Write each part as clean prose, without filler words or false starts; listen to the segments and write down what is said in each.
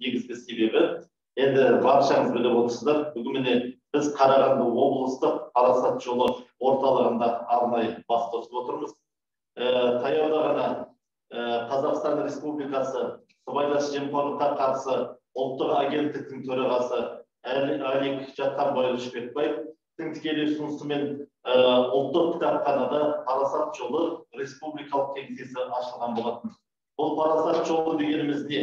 негізгі себебі, енді баршаңыз біліп отырсыздар, бүгін міне біз Қарағанды облыстық парасат жолы орталығында арнайы бас қосып отырмыз. Таяуда ғана Қазақстан Республикасы сыбайлас жемқорлыққа қарсы ұлттық агенттіктің төрағасы Алик Жатқанбайұлы Шпекбаевтың тікелей ұсынысымен ұлттық кітапханада парасат жолы республикалық кеңсесі ашылған болатын. Бұл парасат жолы дегеніміз не?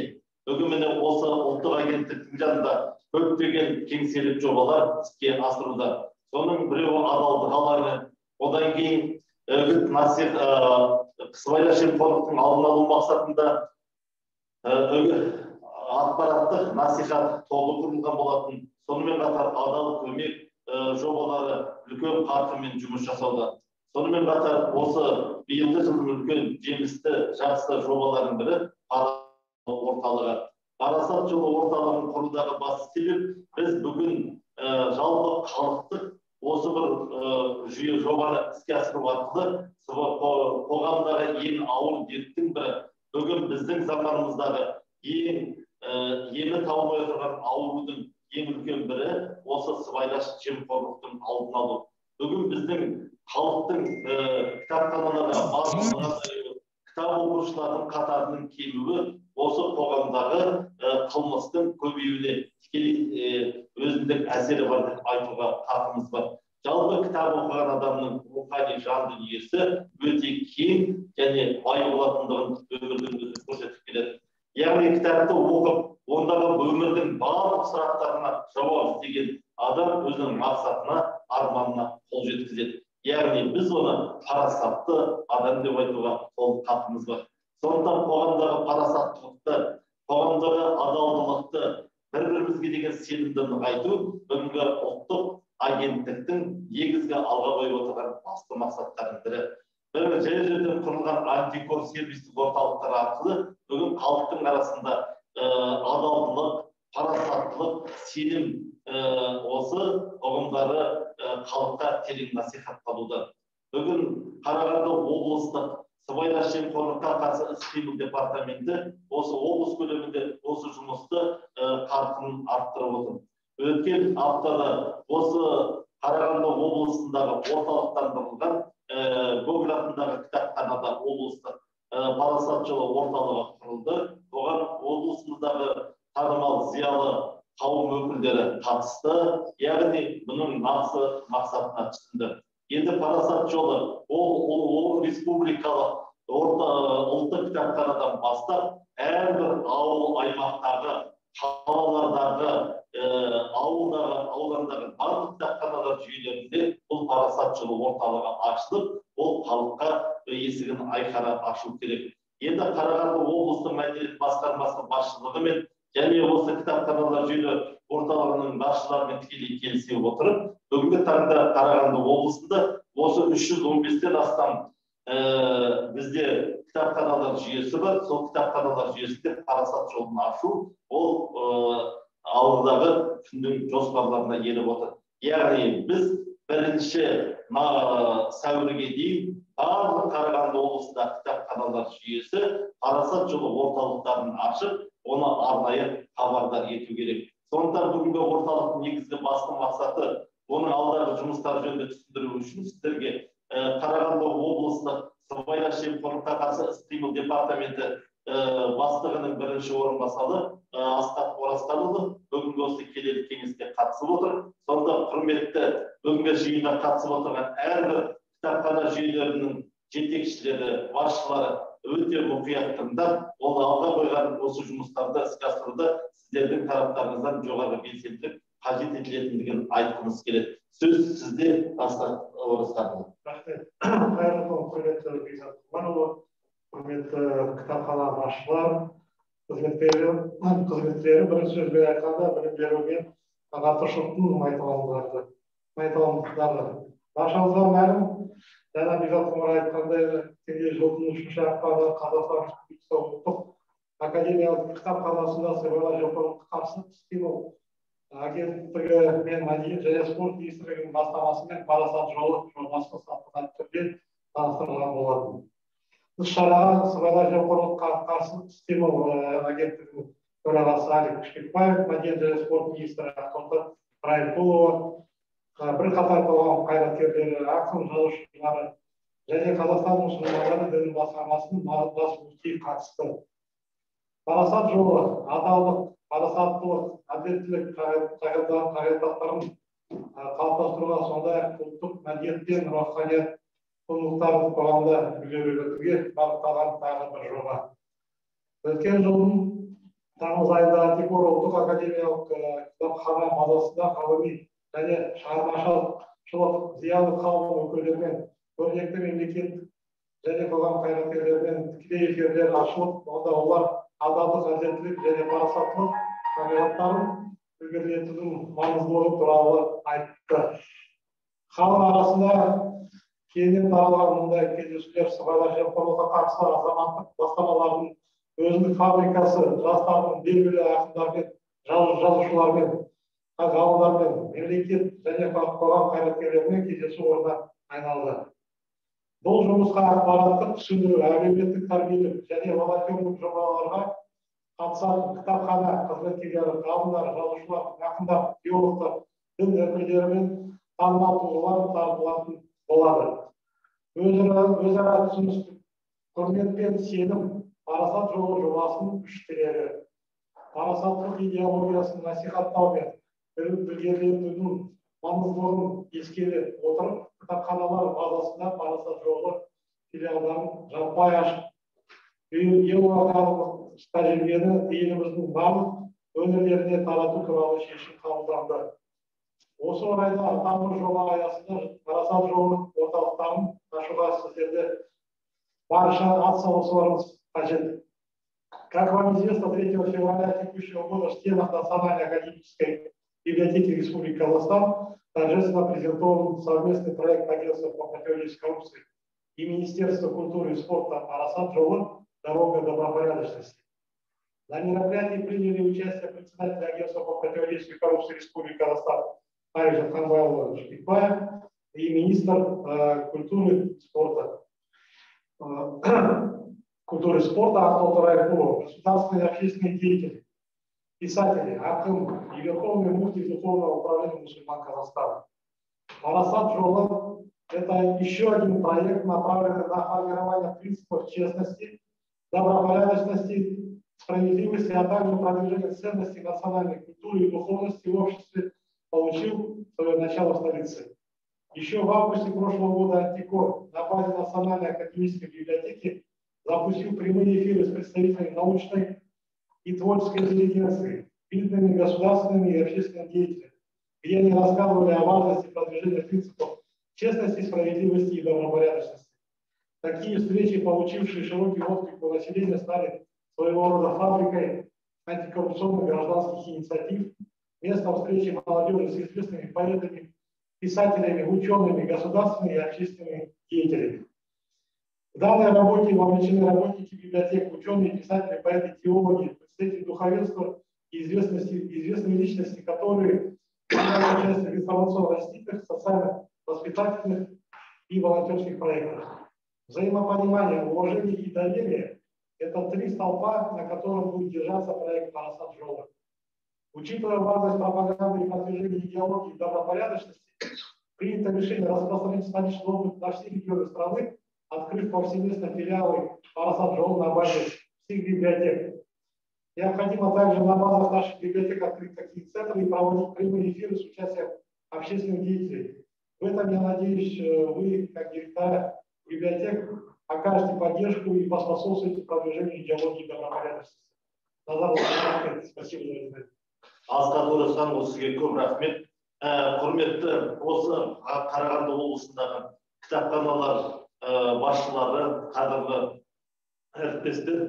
Бүгін міне осы ұлттық агенттіктің жанында көптеген кеңселік жобалар іске асыруда. Соның біреуі адалдық алаңы, одан кейін үгіт насихат, сыбайлас жемқорлықтың алдын алу мақсатында ақпараттық насихат тобы құрылған болатын. Сонымен қатар адал көмек жобалары үлкен қарқынмен жұмыс жасауда. Сонымен қатар осы биылғы жылдың үлкен жемісті жақсы жобалардың бірі парасат орталығы. Парасат жолы орталығын құрудағы басты себеп, біз бүгін жалпы халықтық осы бір жүйе жобаны іске асыру арқылы қоғамдағы ең ауыр дерттің бірі, бүгін біздің заманымыздағы емі табылмай тұрған аурудың ең үлкен бірі осы сыбайлас жемқорлықтың алдын алу. Бүгін біздің халықтың кітапханаларға кітап оқушылардың қатарының кемуі осы қоғамдағы қылмыстың көбеюіне тікелей өзіндік әсері бар деп айтуға хақымыз бар. Жалпы кітап оқыған адамның рухани жан дүниесі өте кең және бай болатындығын өмірдің өзі көрсетіп келеді. Яғни кітапты оқып, ондағы өмірдің барлық сұрақтарына жауап іздеген адам өзінің мақсатына, арманына қол жеткізеді. Яғни біз оны парасатты адам деп айтуға хақымыз бар. Сондықтан қоғамдағы парасаттылықты, қоғамдағы адалдылықты, бір-бірімізге деген сенімді нығайту бүгінгі ұлттық агенттіктің негізгі алға қойып отырған басты мақсаттарының бірі. Бір жер-жерден құрылған антикор сервистік орталықтар арқылы бүгін халықтың арасында адалдылық, парасаттылық, сенім осы ұғымдары халыққа терең насихатталуда. Бүгін Қарағанды облыстық сыбайлас жемқорлыққа қарсы іс-қимыл департаменті осы облыс көлемінде осы жұмысты қарқынын арттырып отыр. Өткен аптада осы Қарағанды облысындағы орталықтандырылған Гоголь атындағы кітапханада облыстық парасат жолы орталығы құрылды. Оған облысымыздағы танымал зиялы қауым өкілдері қатысты, яғни бұның нақты мақсатына түсінді. Енді парасат жолы ол республикалық ұлттық кітапханадан бастап әрбір ауыл аймақтағы, қалалардағы, ауылдандағы барлық кітапханалар жүйелерінде бұл парасат жолы орталығы ашылып, ол халыққа есігін айқара ашу керек. Енді Қарағанды облыстық мәдениет басқармасы басшылығымен және осы кітапханалар жүйелі орталығының басшыларымен тікелей келісе отырып, бүгінгі таңда Қарағанды облысында осы 315-тен астам бізде кітапханалар жүйесі бар. Сол кітапханалар жүйесінде парасат жолын ашу, ол алдағы күндің жоспарларына еніп отыр. Яғни біз 1 сәуірге дейін барлық Қарағанды облысында кітапханалар жүйесі парасат жолы орталықтарын ашып, оны арнайы хабардар ету керек. Сондықтан бүгінгі орталықтың негізгі басты мақсаты оның алдағы жұмыстар жөнінде түсіндіру үшін сіздерге Қарағанды облыстық сыбайлас жемқорлыққа қарсы іс-қимыл департаменті бастығының бірінші орынбасары Асқат Оразханұлы бүгінгі осы келелі кеңеске қатысып отыр. Сонда құрметті бүгінгі жиынға қатысып отырған әрбір кітапхана жүйелерінің жетекшілері, басшылары өте мұқият тыңдап, ол алға қойған осы жұмыстарды іске асыруда сіздердің тараптарыңыздан жоғары белсенділік қажет етілетіндігін айтқымыз келеді. Сөз сізде, Асқат Оразханұлы. Рахмет. Қайырлы күн, құрметті Бекзат Құлманұлы, құрметті кітапхана басшылары, қызметкерлері, бірінші сөзбен айтқанда білім беру мен ағартушылықтың майталмандықтары. Баршаңызға мәлім, жаңа Бекзат Құлман айтқандай, жылдың 3-ші ақпанда Қазақстан Республикасы ұлттық академиялық кітапханасында сыбайлас жемқорлыққа қарсы іс-қимыл агенттігі мен мәдениет және спорт министрлігінің бастамасымен парасат жолы жобасы салтанатты түрде таныстырылған болатын. Іс-шараға сыбайлас жемқорлыққа қарсы іс-қимыл агенттігінің төрағасы Алик Шпекбаев, мәдениет және спорт министрі Ақтоты Райымқұлова, бірқатар қоғам қайраткерлері, ақын жазушылары және Қазақстан мұсылмандары діни басқармасының бас мүфтиі қатысты. Парасат жолы адалдық, парасаттылық, әділеттілік қағидаттарын қалыптастыруға, сондай-ақ ұлттық мәдениет пен руханият құндылықтарын қоғамда ілгерілетуге бағытталған тағы бір жоба. Өткен жылдың тамыз айында Антикор ұлттық академиялық кітапхана базасында ғылыми және шығармашылық зиялы қауым өкілдерімен, көрнекті мемлекеттік және қоғам қайраткерлерімен тікелей эфирлер ашылып, онда олар адалдық, әділеттілік және парасаттылық қағидаттарын ілгерілетудің маңыздылығы туралы айтты. Халық арасында кеңінен таралған мұндай кездесулер сыбайлас жемқорлыққа қарсы азаматтық бастамалардың өзіндік фабрикасы, жастардың белгілі ақындармен, жазушылармен, ғалымдармен, мемлекет және қоғам қайраткерлерімен кездесу орнына айналды. Бұл жұмысқа ақпараттық түсіндіру, әлеуметтік тәрбиелік және волонтерлік жобаларға қатысатын кітапхана қызметкерлері, ғалымдар, жазушылар, ақындар, биологтар, дін өкілдері мен танымал тұлғалар тартылатын болады. Өзара түсіністік, құрмет пен сенім парасат жолы жобасының күш тірегі. Парасаттылық идеологиясын насихаттау мен ілгерілетудің маңыздылығын ескере отырып, кітапханалар базасында парасат жолы филиалдарын жаппай ашып, еуроодақтық тәжірибені еліміздің барлық өңірлеріне тарату туралы шешім қабылданды. Осы орайда аталмыш жоба аясында парасат жолы орталықтарын ашуға сіздерді барынша атсалысуларыңыз қажет. Как вам известно, 3 февраля текущего года в стенах Национальной академической библиотеки Республики Казахстан торжественно презентован совместный проект Агентства по противодействию коррупции и Министерства культуры и спорта «Парасат жолы. Дорога добропорядочности». На мероприятии приняли участие председатель Агентства по противодействию коррупции Республики Казахстан Алик Шпекбаев и министр культуры и спорта Ақтоты Райымқұлова, государственные и общественные деятели, писатели, акын и верховный муфтий Духовного управления мусульман Казахстана. Парасат жолы – это еще один проект, направленный на формирование принципов честности, добропорядочности, справедливости, а также продвижение ценностей национальной культуры и духовности в обществе, получил свое начало в столице. Еще в августе прошлого года Антикор на базе Национальной академической библиотеки запустил прямые эфиры с представителями научной и творческой интеллигенции, видными государственными и общественными деятелями, где они рассказывали о важности продвижения принципов честности, справедливости и добропорядочности. Такие встречи, получившие широкий отклик у населения, стали своего рода фабрикой антикоррупционных гражданских инициатив, местом встречи молодежи с известными поэтами, писателями, учеными, государственными и общественными деятелями. В данной работе вовлечены работники библиотек, ученые, писатели, поэты, теологи, представители духовенства и известные личности, которые принимают участие в информационно-растительных, социально-воспитательных и волонтерских проектах. Взаимопонимание, уважение и доверие – это 3 столпа, на которых будет держаться проект «Парасат жолы». Учитывая важность пропаганды и продвижения идеологии и добропорядочности, принято решение распространить столичный опыт на все регионы страны, открыв повсеместно филиалы «Парасат жолы» на базе всех библиотек. Необходимо также на базах наших библиотек открыть такие центры и проводить прямые эфиры с участием общественных деятелей. В этом, я надеюсь, вы, как директора библиотек, окажете поддержку и поспособствуете продвижению идеологии и добропорядочности. Спасибо за внимание. Асқат Оразханұлы, сізге көп рахмет. Құрметті осы Қарағанды облысындағы кітапханалар басшылары, қадірлі әріптестер,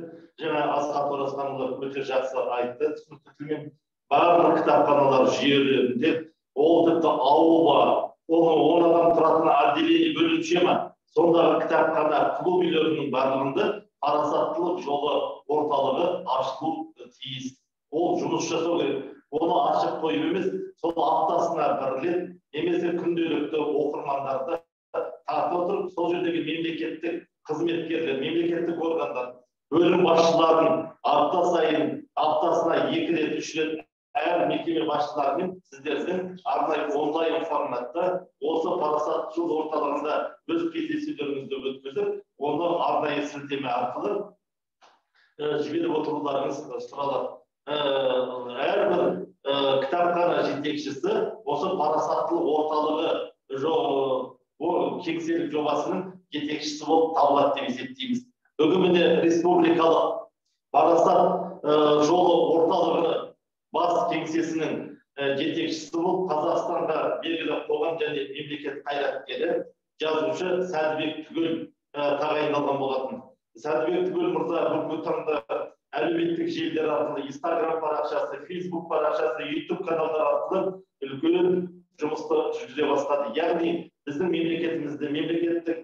жаңа Асқат Оразханұлы өте жақсы айтты. Түсінікті тілмен барлық кітапханалар жүйелерінде, ол тіпті ауылға, он адам тұратын отделение бөлімше ма, сондағы кітапхана клуб үйлерінің барлығында парасаттылық жолы орталығы ашылу тиіс. Ол жұмыс жасау керек. Оны ашық қойып емес, сол аптасына бір рет немесе күнделікті оқырмандарды тартып отырып, сол жердегі мемлекеттік қызметкерлер, мемлекеттік органдар, бөлім басшыларын апта сайын аптасына 2 рет, 3 рет әр мекеме басшыларымен сіздердің арнайы онлайн форматта осы парасат жол орталығында өз кездесулеріңізді өткізіп, оны арнайы сілтеме арқылы жіберіп отыруларыңыз сұралады. Әрбір кітапхана жетекшісі осы парасаттылық орталығы кеңселік жобасының жетекшісі болып табылады деп есептейміз. Бүгін республикалық парасат жолы орталығы бас кеңсесінің жетекшісі болып Қазақстанға белгілі қоғам және мемлекет қайраткері жазушы Сәдібек Түгел тағайындалған болатын. Сәдібек Түгел мырза бүгінгі таңда әлеуметтік желілер арқылы, Instagram парақшасы, Facebook парақшасы, YouTube каналдар арқылы үлкен жұмысты жүргізе бастады. Яғни біздің мемлекетімізде мемлекеттік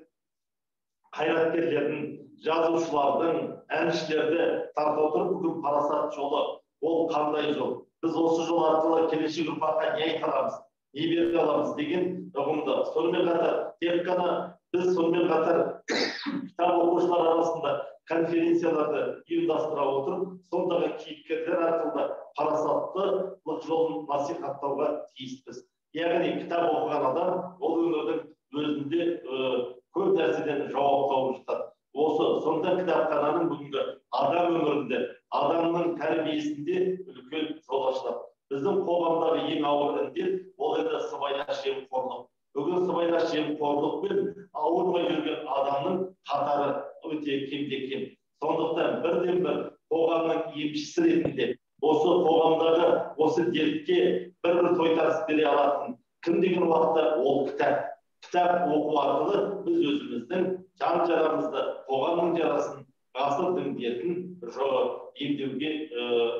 қайраткерлердің, жазушылардың, әншілерді тарта отырып бүгін парасат жолы. Ол қандай жол? Біз осы жол арқылы келешек ұрпаққа не айта аламыз, не бере аламыз деген ұғымды. Сонымен қатар, тек қана біз сонымен қатар кітап оқушылар арасында конференцияларды ұйымдастыра отырып, сондағы кейіпкерлер арқылы парасаттылық жолын насихаттауға тиіспіз. Яғни кітап оқыған адам ол өмірдің өзінде көп нәрседен жауап тауып жатады. Осы сонда кітапхананың бүгінгі адам өмірінде, адамның тәрбиесінде үлкен жол ашылады. Біздің қоғамдағы ең ауыр індет ол енді сыбайлас жемқорлық. Бүгін сыбайлас жемқорлықпен ауырмай жүрген адамның қатары өте кем. Сондықтан бірден-бір қоғамның емшісі ретінде осы қоғамдағы осы дертке бір тойтарыс бере алатын кім деген уақытта ол кітап. Кітап оқу арқылы біз өзіміздің жан жарамызды, қоғамның жарасын, ғасырдың дертін емдеуге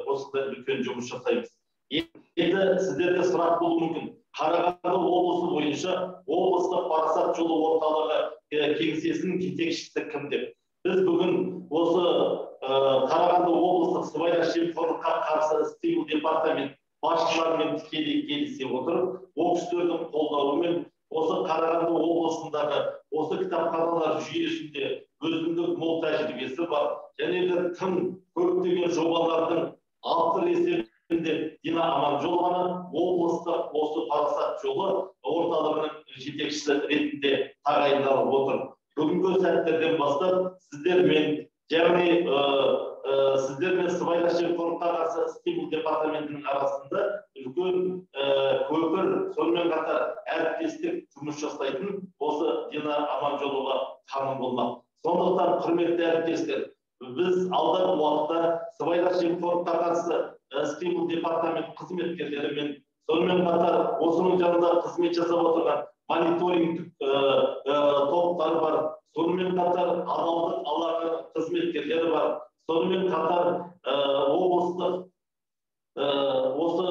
осында үлкен жұмыс жасаймыз. Енді сіздерде сұрақ болуы мүмкін. Қарағанды облысы бойынша облыстық парасат жолы орталығы кеңсесінің жетекшісі кім деп. Біз бүгін осы Қарағанды облыстық сыбайлас жемқорлыққа қарсы іс-қимыл департамент басшыларымен тікелей келісе отырып, ол кісілердің қолдауымен осы Қарағанды облысындағы осы кітапханалар жүйесінде өзіндік мол тәжірибесі бар, және де тым көптеген жобалардың автор есебінде Дина Аманжолованы облыстық осы парасат жолы орталығының жетекшісі ретінде тағайындалып отыр. Бүгінгі сәттерден бастап сіздермен, яғни сіздермен сыбайлас жемқорлыққа қарсы іс-қимыл департаментінің арасында үлкен көпір, сонымен қатар әріптестік жұмыс жасайтын осы Дина Аманжолова ханым болмақ. Сондықтан құрметті әріптестер, біз алдағы уақытта сыбайлас жемқорлыққа қарсы іс-қимыл департамент қызметкерлерімен, сонымен қатар осының жанында қызмет жасап отырған мониторинг топтары бар, сонымен қатар адалдық алаңы қызметкерлері бар, сонымен қатар облыстық осы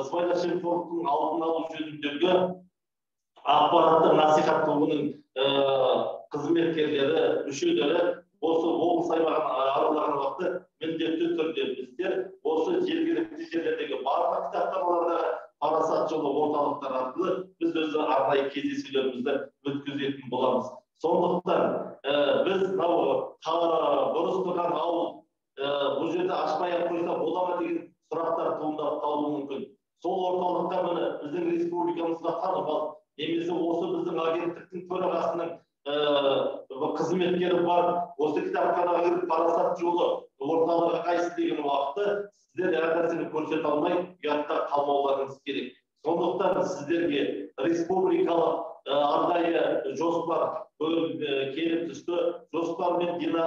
сыбайлас жемқорлықтың алдын алу жөніндегі ақпараттық насихат тобының қызметкерлері, мүшелері осы облыс аймағын аралаған уақытта міндетті түрде біздер осы жергілікті жерлердегі барлық кітапханалардағы парасат жолы орталықтар арқылы біз өзі арнайы кездесулерімізді өткізетін боламыз. Сондықтан біз бұрыс тұрған ауыл бұл жерде ашпай қойса бола ма деген сұрақтар туындап қалуы мүмкін. Сол орталыққа міне біздің республикамызға танымал, немесе осы біздің агенттіктің төрағасының қызметкері бар, осы кітапханаға кіріп парасат жолы орталығы қайсы деген уақытта сіздер әр нәрсені көрсете алмай ұятта қалмауларыңыз керек. Сондықтан сіздерге республикалық арнайы жоспар келіп түсті. Жоспармен Дина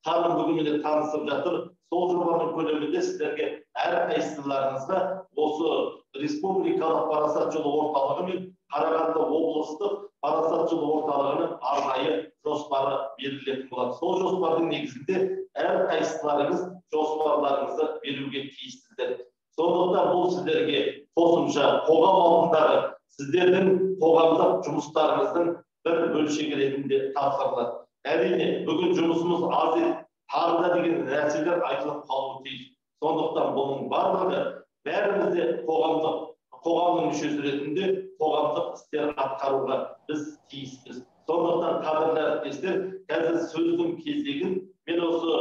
ханым бүгін танысып жатыр. Сол жобаның көлемінде сіздерге әрқайсыларыңызға осы республикалық парасат жолы орталығы мен Қарағанды облыстық парасат жолы орталығының арнайы жоспары берілетін болады. Сол жоспардың негізінде әрқайсыларыңыз жоспарларыңызды беруге тиіссіздер. Сондықтан бұл сіздерге қосымша қоғам алдындағы сіздердің қоғамдық жұмыстарыңыздың бір бөлшегі ретінде тапсырылады. Әрине, бүгін жұмысымыз аз еді, тағы да деген нәрселер айтылып қалуы тиіс. Сондықтан бұның барлығы бәрімізде қоғамның мүшесі ретінде қоғамдық істер атқаруға біз тиіспіз. Сондықтан қадірлі әріптестер, қазір сөздің кезегін мен осы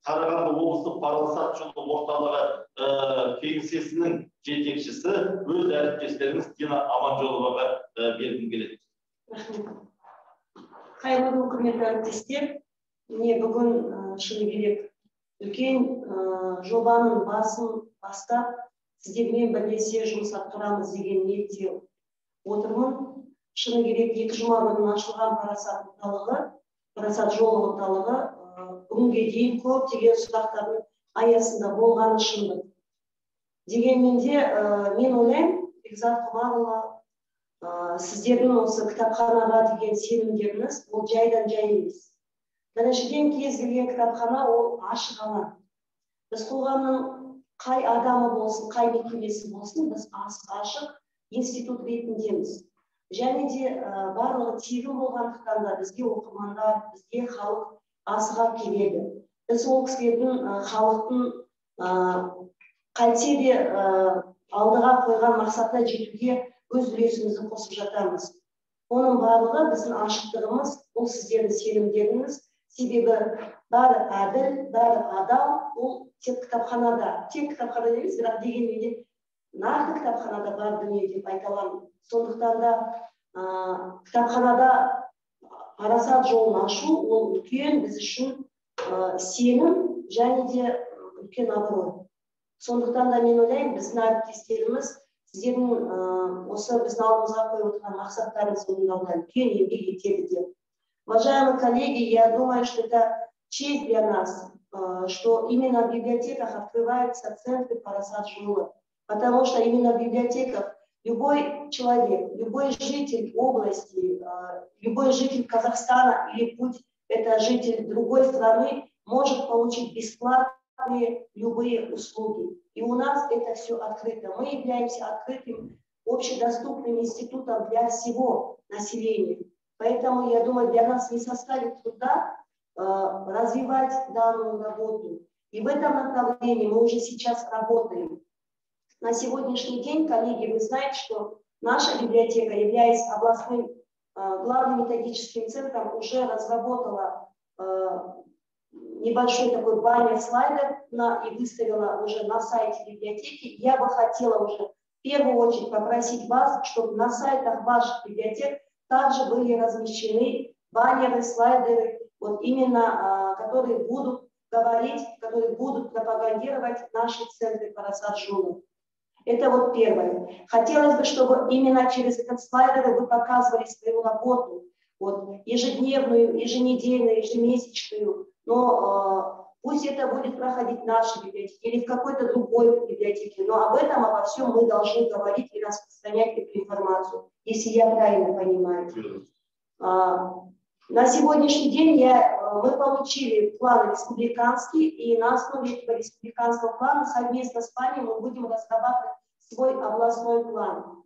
Қарағанды облыстық парасат жолы орталығы бөлімшесінің жетекшісі өз әріптестеріңіз Дина Аманжоловаға бергім келеді. Қайырлы күн, құрметті әріптестер. Міне бүгін шыны керек үлкен жобаның басын бастап сіздермен бірлесе жұмыс атқарамыз деген ниетте отырмын. Шыны керек 2 жұма бұрын ашылған парасат жолы орталығы бүгінге дейін көптеген сұрақтардың аясында болғаны шындық. Дегенмен де мен ойлаймын, Бекзат Құмарұлы, сіздердің осы кітапханаға деген сенімдеріңіз ол жайдан жай емес. Біріншіден, кез келген кітапхана ол ашық алаң. Біз қоғамның қай адамы болсын, қай мекемесі болсын, біз ашық институт ретіндеміз. Және де барлығы тегін болғандықтан да бізге оқырмандар, бізге халық асыға келеді. Біз ол кісілердің халықтың қайтсе де алдыға қойған мақсатына жетуге өз үлесімізді қосып жатамыз. Оның барлығы біздің ашықтығымыз, ол сіздердің сенімдеріңіз. Себебі бәрі әділ, бәрі адал, ол тек кітапханада емес, бірақ дегенмен де нақты кітапханада бар дүние деп айта аламын. Сондықтан да кітапханада парасат жолын ашу ол үлкен біз үшін сенім және де үлкен абырой. Сондықтан да мен ойлаймын, біздің әріптестеріміз сіздердің осы біздің алдымызға қойып отырған мақсаттарыңыз орындауда үлкен еңбек етеді деп. Уважаемые коллеги, я думаю, что это честь для нас, что именно в библиотеках открываются центры парасат жолы, потому что именно в библиотеках любой человек, любой житель области, любой житель Казахстана или пусть это житель другой страны может получить бесплатные любые услуги. И у нас это все открыто. Мы являемся открытым общедоступным институтом для всего населения. Поэтому, я думаю, для нас не составит труда развивать данную работу. И в этом направлении мы уже сейчас работаем. На сегодняшний день, коллеги, вы знаете, что наша библиотека, являясь областным главным методическим центром, уже разработала небольшой такой баннер слайдер и выставила уже на сайте библиотеки. Я бы хотела уже в первую очередь попросить вас, чтобы на сайтах ваших библиотек также были размещены баннеры, слайдеры, вот именно, которые будут говорить, которые будут пропагандировать наши центры парасат жолы. Это вот первое. Хотелось бы, чтобы именно через этот слайдер вы показывали свою работу, вот, ежедневную, еженедельную, ежемесячную, но пусть это будет проходить в нашей библиотеке или в какой-то другой библиотеке, но об этом, обо всем мы должны говорить и распространять эту информацию, если я правильно понимаю. На сегодняшний день мы получили план республиканский, и на основе этого республиканского плана совместно с вами мы будем разрабатывать свой областной план.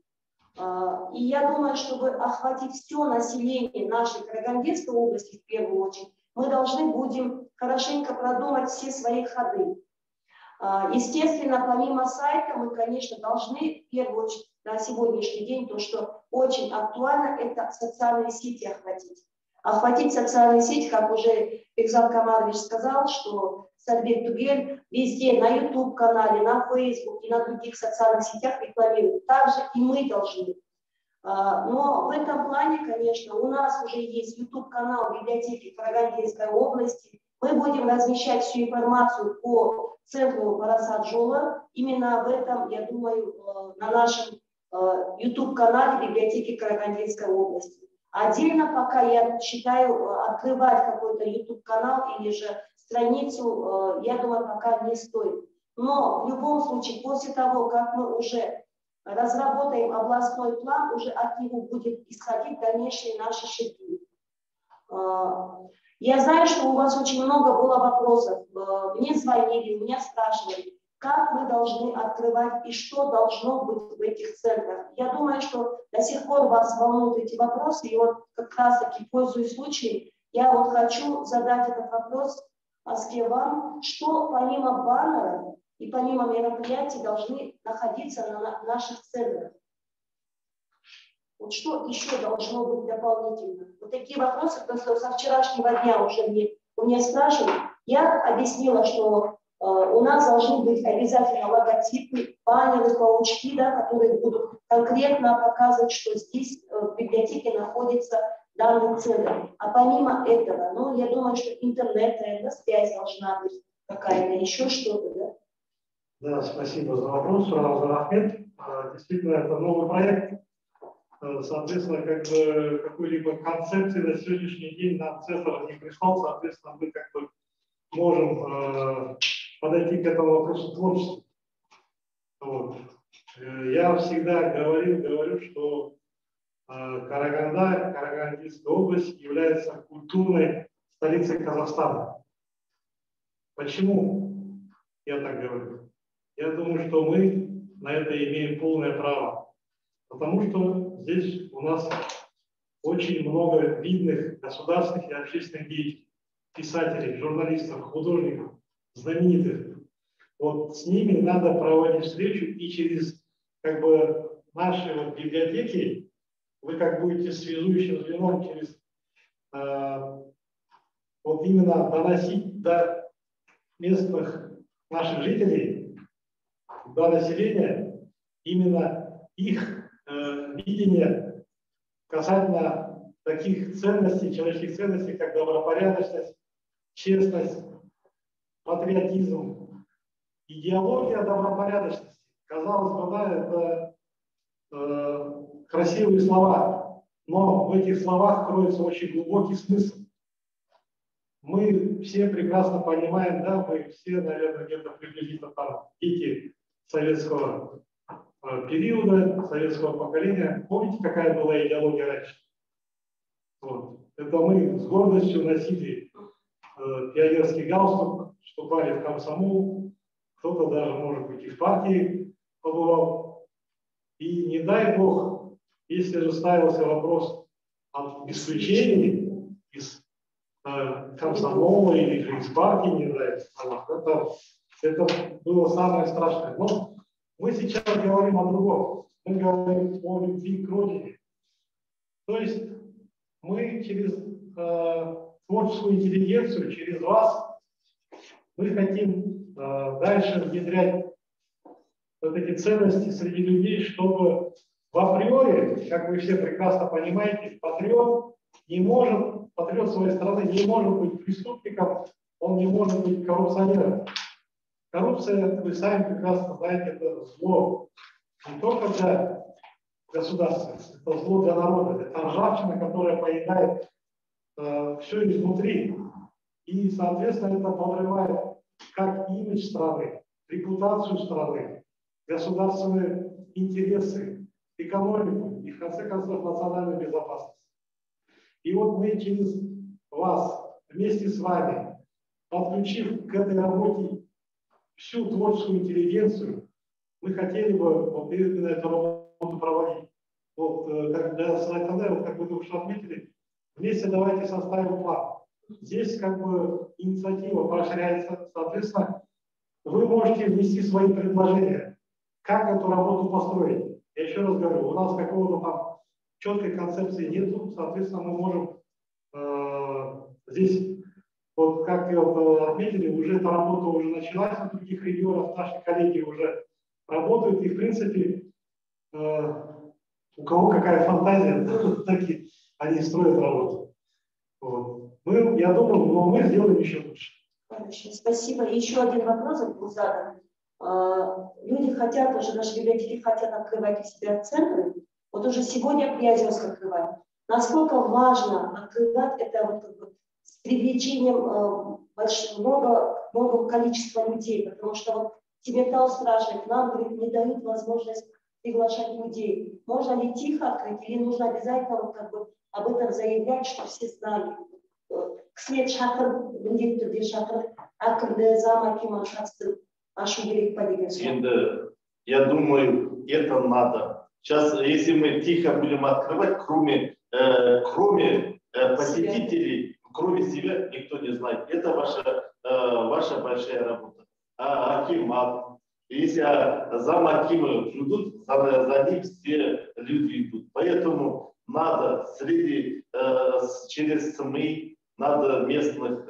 И я думаю, чтобы охватить все население нашей Карагандинской области в первую очередь, мы должны будем хорошенько продумать все свои ходы. Естественно, помимо сайта, мы, конечно, должны в первую очередь на сегодняшний день, то, что очень актуально, это социальные сети охватить. Охватить социальные сети, как уже Бекзат Камарович сказал, что Сарбек Тугель везде, на YouTube-канале, на Facebook и на других социальных сетях рекламирует. Также и мы должны. Но в этом плане, конечно, у нас уже есть YouTube-канал библиотеки Карагандинской области. Мы будем размещать всю информацию по центру парасат жола. Именно в этом, я думаю, на нашем YouTube-канале библиотеки Карагандинской области. Отдельно пока я считаю открывать какой-то YouTube-канал или же страницу, я думаю, пока не стоит. Но в любом случае, после того, как мы уже разработаем областной план, уже от него будет исходить дальнейшие наши шаги. Я знаю, что у вас очень много было вопросов. Мне звонили, меня спрашивали, как мы должны открывать и что должно быть в этих центрах. Я думаю, что до сих пор вас волнуют эти вопросы, и вот как раз-таки, пользуясь случаем, я вот хочу задать этот вопрос Аске вам, что помимо баннера и помимо мероприятий должны находиться на наших центрах. Вот что еще должно быть дополнительно? Вот такие вопросы, просто со вчерашнего дня уже у меня спрашивают. Я объяснила, что у нас должны быть обязательно логотипы, баннеры, паучки, да, которые будут конкретно показывать, что здесь в библиотеке находится данный центр. А помимо этого, ну, я думаю, что интернет, наверное, связь должна быть какая-то, еще что-то, да? Да, спасибо за вопрос, сразу за ответ. Действительно, это новый проект. Соответственно, как бы какой-либо концепции на сегодняшний день нам центр не прислал, соответственно, мы как бы можем подойти к этому вопросу творчески. Вот. Я всегда говорю, что Караганда, Карагандинская область является культурной столицей Казахстана. Почему я так говорю? Я думаю, что мы на это имеем полное право. Потому что здесь у нас очень много видных государственных и общественных деятелей, писателей, журналистов, художников, знаменитых. Вот с ними надо проводить встречу, и через как бы наши вот библиотеки вы как будете связующим звеном через вот именно доносить до местных наших жителей, до населения именно их видение касательно таких ценностей, человеческих ценностей, как добропорядочность, честность, патриотизм, идеология добропорядочности. Казалось бы, да, это красивые слова, но в этих словах кроется очень глубокий смысл. Мы все прекрасно понимаем, да, мы все, наверное, где-то приблизительно там дети советского периода, советского поколения. Помните, какая была идеология раньше? Вот. Это мы с гордостью носили пионерский галстук, вступали в комсомол, кто-то даже, может быть, и в партии побывал. И не дай бог, если же ставился вопрос об исключении из комсомола или из партии, не знаю, это было самое страшное. Но мы сейчас говорим о другом. Мы говорим о любви к родине. То есть мы через творческую интеллигенцию, через вас, мы хотим дальше внедрять вот эти ценности среди людей, чтобы в априори, как вы все прекрасно понимаете, патриот своей страны не может быть преступником, он не может быть коррупционером. Коррупция, вы сами прекрасно знаете, это зло не только для государства, это зло для народа, это ржавчина, которая поедает все изнутри. И, соответственно, это подрывает как имидж страны, репутацию страны, государственные интересы, экономику и, в конце концов, национальную безопасность. И вот мы через вас, вместе с вами, подключив к этой работе всю творческую интеллигенцию, мы хотели бы вот именно эту работу проводить. Вот, как для Сараканы, вот как вы только что отметили, вместе давайте составим план. Здесь как бы инициатива поощряется, соответственно, вы можете внести свои предложения, как эту работу построить. Я еще раз говорю, у нас какого-то там четкой концепции нету, соответственно, мы можем здесь, вот как вы отметили, уже эта работа уже началась в других регионах, наши коллеги уже работают, и в принципе, у кого какая фантазия, такие они строят работу. Вот. Я думаю, но мы сделаем еще лучше. Хорошо, спасибо. Еще один вопрос был задан. Люди хотят, уже наши библиотеки хотят открывать у себя центры. Вот уже сегодня Приозерск открывает. Насколько важно открывать это вот, с привлечением многого количества людей, потому что вот Тибетал спрашивает, нам, говорит, не дают возможность приглашать людей. Можно ли тихо открыть или нужно обязательно вот, как бы, об этом заявлять, чтобы все знали? Кісілет шақырып, міндетті түрде шақырып, әкімді, зам акиманы қатыстырып ашу керек па деген сұрақ. Я думаю, это надо. Сейчас, если мы тихо будем открывать, кроме посетителей, кроме себя, никто не знает. Это ваша большая работа. А акимат, если зам акимы идут, за ним все люди идут. Поэтому надо через СМИ, надо местных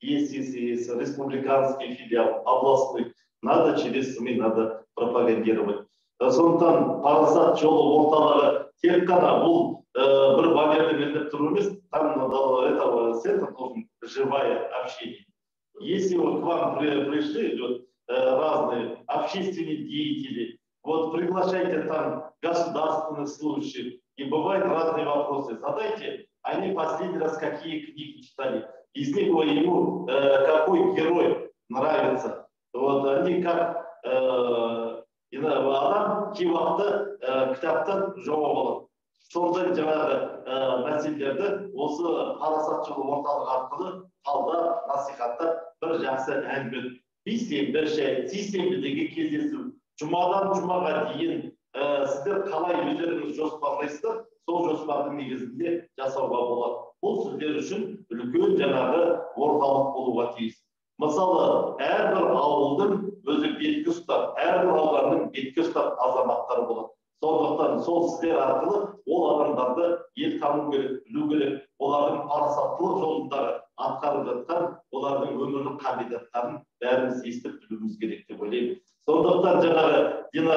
если республиканский филиал, областной, надо через СМИ, надо пропагандировать. Сондықтан парасат жолы орталығы тек қана бұл бір барьерді меңдеп тұру емес, там этого центра должен живое общение. Если вот к вам пришли разные общественные деятели, вот приглашайте там государственных служащих, и бывают разные вопросы. Задайте, они последний раз какие книги читали, из них ему какой герой нравится. Вот они как адам кей уақытта кітаптан жауап алады. Сондай жаңағы мәселелерді осы парасат жолы орталығы арқылы талдап, насихаттап бір жақсы әңгіме. Бейсенбі, сейсенбідегі кездесу, жұмадан жұмаға дейін сіздер қалай өздеріңіз жоспарлайсыздар, сол жоспардың негізінде жасауға болады. Бұл сіздер үшін үлкен жаңағы орталық болуға тиіс. Мысалы, әрбір ауылдың өзі бетке ұстар, әрбір ауданның бетке ұстар азаматтары болады. Сондықтан сол сіздер арқылы ол адамдарды ел тану керек, білу керек, олардың парасаттылық жолындағы атқарып жатқан олардың өмірлік қағидаттарын бәріміз естіп білуіміз керек деп ойлаймын. Сондықтан жаңағы Дина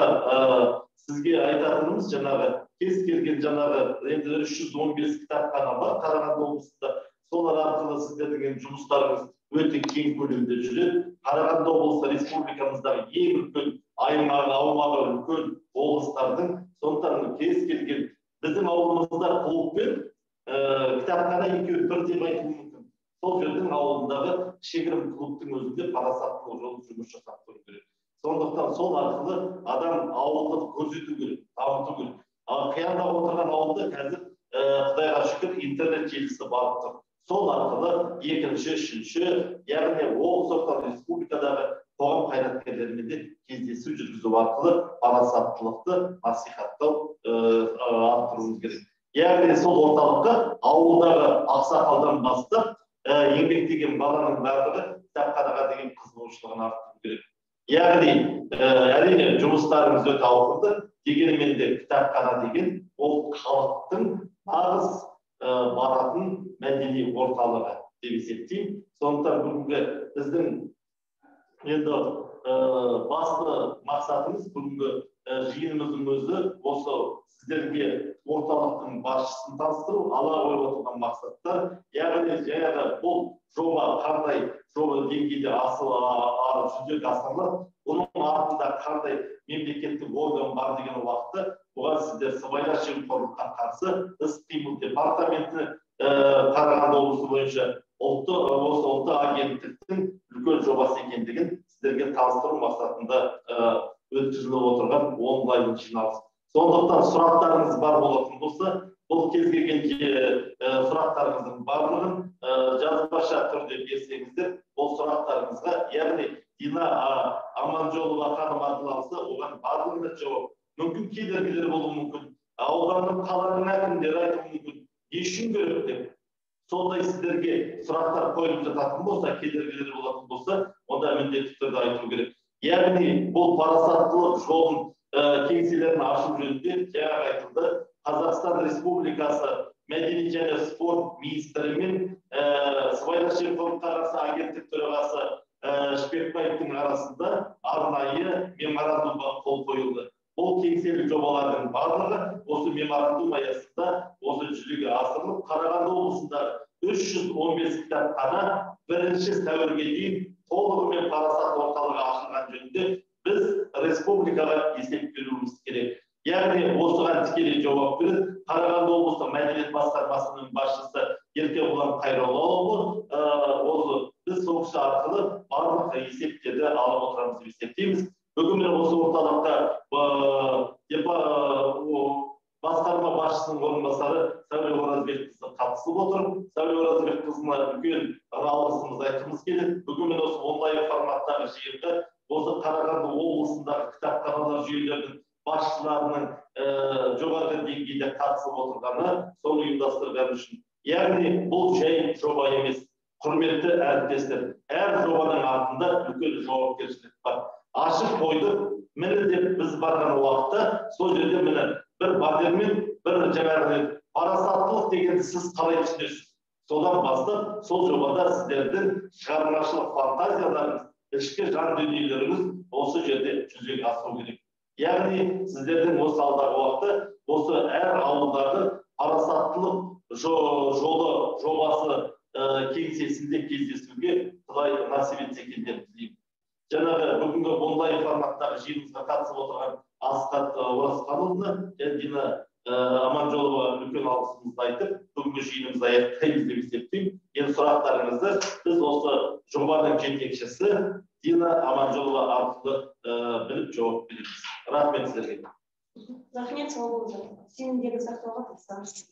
сізге айтатынымыз жаңағы кез келген жаңағы енді 315 кітапхана бар Қарағанды облысында. Солар арқылы сіздердің жұмыстарыңыз өте кең көлемде жүреді. Қарағанды облысы республикамыздағы ең үлкен аумағы үлкен облыстардың. Сондықтан кез келген біздің ауылымызда клуб пен кітапхана екеуі бір деп айтуы мүмкін. Сол жердің ауылындағы кішігірім клубтың өзінде парасаттылық жолы жұмыс жасап тұру керек. Сондықтан сол арқылы адам ауылды көрсету керек, дамыту керек. Қиянда отырған ауылда қазір Құдайға шүкір интернет желісі барып тұр. Сол арқылы екінші, үшінші, яғни облыс орталық республикадағы қоғам қайраткерлерімен де кездесу жүргізу арқылы парасаттылықты насихаттау арттыруымыз керек. Яғни сол орталыққа ауылдағы ақсақалдан бастап еңбектеген баланың барлығы кітапханаға деген қызығушылығын арттыру керек. Яғни әрине жұмыстарымыз өте ауқымды, дегенмен де кітапхана деген ол халықтың нағыз баратын мәдени орталығы деп есептеймін. Сондықтан бүгінгі біздің енді басты мақсатымыз бүгінгі жиынымыздың өзі осы сіздерге орталықтың басшысын таныстыру, ала қойып отырған мақсаттар. Яғни жаңағы бұл жоба қандай жоба деңгейде жүзеге асырылады, оның артында қандай мемлекеттік орган бар деген уақытта бұған сіздер сыбайлас жемқорлыққа қарсы іс-қимыл департаменті Қарағанды облысы бойынша ұлттық агенттіктің үлкен жобасы екендігін сіздерге таныстыру мақсатында өткізіліп отырған онлайн жиналыс. Сондықтан сұрақтарыңыз бар болатын болса, бұл кез келген сұрақтарыңыздың барлығын жазбаша түрде берсеңіздер, бұл сұрақтарыңызға, яғни Дина Аманжолова ханым арқылы алса, оған барлығына жауап. Мүмкін кедергілер болуы мүмкін, ауданның қаланың әкімдері айтуы мүмкін, не үшін керек деп. Сондай сіздерге сұрақтар қойылып жататын болса, кедергілер болатын болса, онда міндетті түрде айту керек. Яғни бұл парасаттылық жолын кеңселерін ашу жөнінде жаңа айтылды. Қазақстан Республикасы мәдениет және спорт министрімен сыбайлас жемқорлыққа қарсы агенттік төрағасы Шпекбаевтың арасында арнайы меморандумға қол қойылды. Бұл кеңселі жобалардың барлығы осы меморандум аясында осы жүзеге асырылып, Қарағанды облысында 315 кітапхана 1 сәуірге дейін толығымен парасат орталығы ашылған жөнінде біз республикаға есеп беруіміз керек. Яғни осыған тікелей жауап береді Қарағанды облыстық мәдениет басқармасының басшысы Еркебұлан Қайроллаұлы. Осы біз сол кісі арқылы барлық есептерді алып отырамыз деп есептейміз. Бүгін осы орталыққа басқарма басшысының орынбасары Сәуле Оразбекқызы қатысып отыр. Сәуле Оразбекқызына үлкен алғысымызды айтқымыз келеді. Бүгін осы онлайн форматтағы жиынға осы Қарағанды облысындағы кітапханалар жүйелерінің басшыларының жоғары деңгейде қатысып отырғаны, соны ұйымдастырғаны үшін. Яғни бұл жай жоба емес. Құрметті әріптестер, әр жобаның артында үлкен жауапкершілік бар. Ашық қойды, міне деп біз барған уақытта сол жерде міне бір бардермен бір жаңағы парасаттылық дегенді сіз қалай түсінесіз? Содан бастап сол жобада сіздердің шығармашылық фантазияларыңыз, ішкі жан дүниелеріңіз осы жерде жүзеге асыру керек. Яғни сіздердің осы алдағы уақытта осы әр ауылдағы парасаттылық жолы жобасы кеңсесінде кездесуге Құдай насip етсе екен деп тілеймін. Жаңағы бүгінгі онлайн форматтағы жиынымызға қатысып отырған Асхат Оразханұлына және Дина Аманжолова үлкен алғысымызды айтып, бүгінгі жиынымызды аяқтаймыз деп есептеймін. Енді сұрақтарыңызды біз осы жобаның жетекшісі Дина Аманжолова арқылы біліп жауап береміз. Рахмет сіздерге. Рахмет, сау болыңыздар. Сенімдеріңіз сақтауға тырысамыз.